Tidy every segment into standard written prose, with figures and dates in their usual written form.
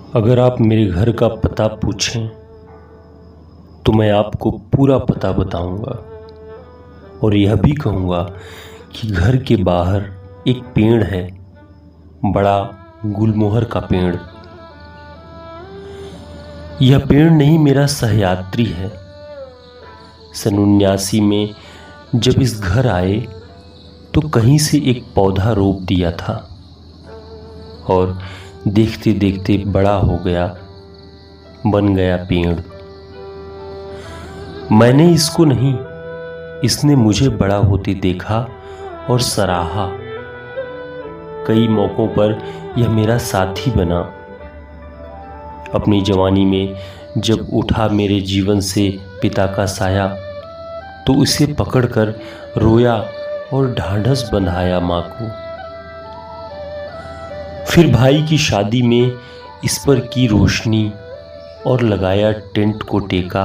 अगर आप मेरे घर का पता पूछें तो मैं आपको पूरा पता बताऊंगा और यह भी कहूंगा कि घर के बाहर एक पेड़ है, बड़ा गुलमोहर का पेड़। यह पेड़ नहीं, मेरा सहयात्री है। सन 79 में जब इस घर आए तो कहीं से एक पौधा रोप दिया था और देखते देखते बड़ा हो गया, बन गया पेड़। मैंने इसको नहीं, इसने मुझे बड़ा होते देखा और सराहा। कई मौकों पर यह मेरा साथी बना। अपनी जवानी में जब उठा मेरे जीवन से पिता का साया तो उसे पकड़कर रोया और ढांढस बंधाया मां को। फिर भाई की शादी में इस पर की रोशनी और लगाया टेंट को टेका।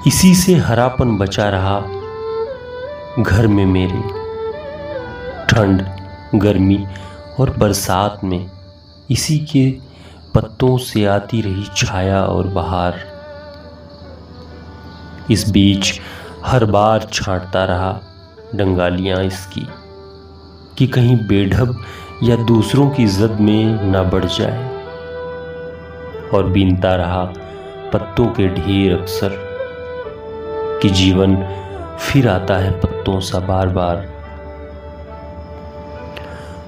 इसी से हरापन बचा रहा घर में मेरे। ठंड, गर्मी और बरसात में इसी के पत्तों से आती रही छाया और बहार। इस बीच हर बार छांटता रहा डंगालियां इसकी कि कहीं बेढब या दूसरों की जद में ना बढ़ जाए, और बीनता रहा पत्तों के ढेर अक्सर कि जीवन फिर आता है पत्तों सा बार बार।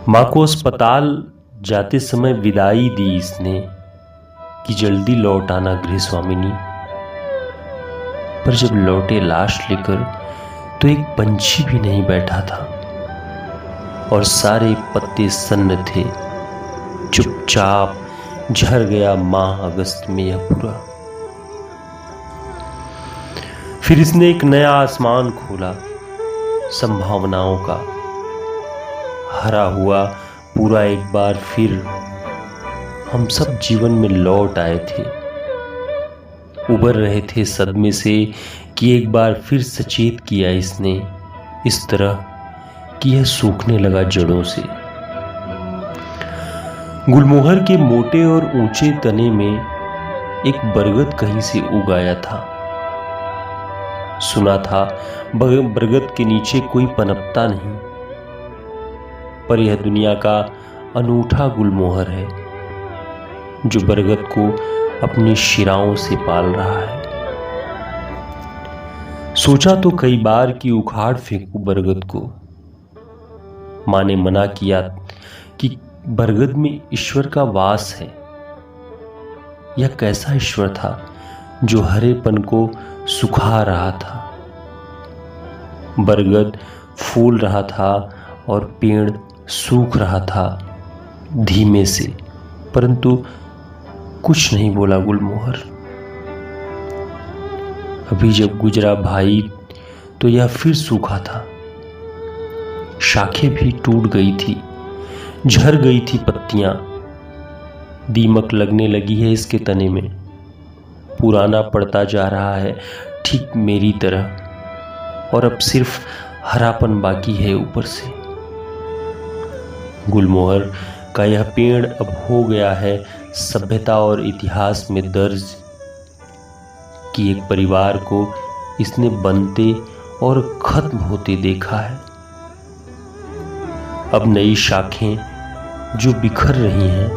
मां को अस्पताल जाते समय विदाई दी इसने कि जल्दी लौट आना गृह स्वामिनी। पर जब लौटे लाश लेकर तो एक पंछी भी नहीं बैठा था और सारे पत्ते सन्न थे। चुपचाप झड़ गया माह अगस्त में यह पूरा। फिर इसने एक नया आसमान खोला, संभावनाओं का हरा हुआ पूरा। एक बार फिर हम सब जीवन में लौट आए थे, उबर रहे थे सदमे से कि एक बार फिर सचेत किया इसने इस तरह कि यह सूखने लगा जड़ों से। गुलमोहर के मोटे और ऊंचे तने में एक बरगद कहीं से उगाया था। सुना था बरगद के नीचे कोई पनपता नहीं, पर यह दुनिया का अनूठा गुलमोहर है जो बरगद को अपनी शिराओं से पाल रहा है। सोचा तो कई बार कि उखाड़ फेंकूं बरगद को। मां ने मना किया कि बरगद में ईश्वर का वास है। यह कैसा ईश्वर था जो हरेपन को सुखा रहा था। बरगद फूल रहा था और पेड़ सूख रहा था धीमे से, परंतु कुछ नहीं बोला गुलमोहर। अभी जब गुजरा भाई तो यह फिर सूखा था। शाखें भी टूट गई थी, झड़ गई थी पत्तियां। दीमक लगने लगी है इसके तने में। पुराना पड़ता जा रहा है ठीक मेरी तरह, और अब सिर्फ हरापन बाकी है ऊपर से। गुलमोहर का यह पेड़ अब हो गया है सभ्यता और इतिहास में दर्ज कि एक परिवार को इसने बनते और खत्म होते देखा है। अब नई शाखें जो बिखर रही हैं,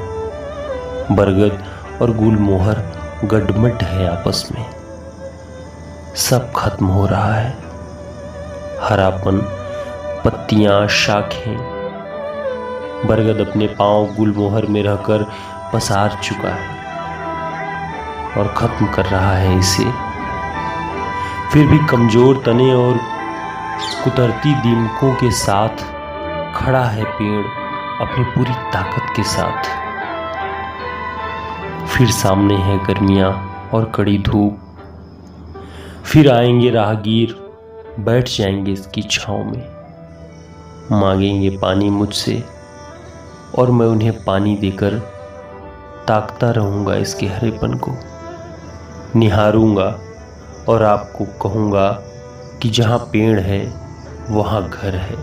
बरगद और गुलमोहर गडमड है आपस में। सब खत्म हो रहा है। हरापन, पत्तियां, शाखें। बरगद अपने पांव गुलमोहर में रहकर पसार चुका है और खत्म कर रहा है इसे। फिर भी कमजोर तने और कुतरती दीमकों के साथ खड़ा है पेड़ अपनी पूरी ताकत के साथ। फिर सामने है गर्मियां और कड़ी धूप। फिर आएंगे राहगीर, बैठ जाएंगे इसकी छांव में, मांगेंगे पानी मुझसे और मैं उन्हें पानी देकर ताकता रहूंगा इसके हरेपन को। निहारूंगा और आपको कहूंगा कि जहां पेड़ है वहां घर है।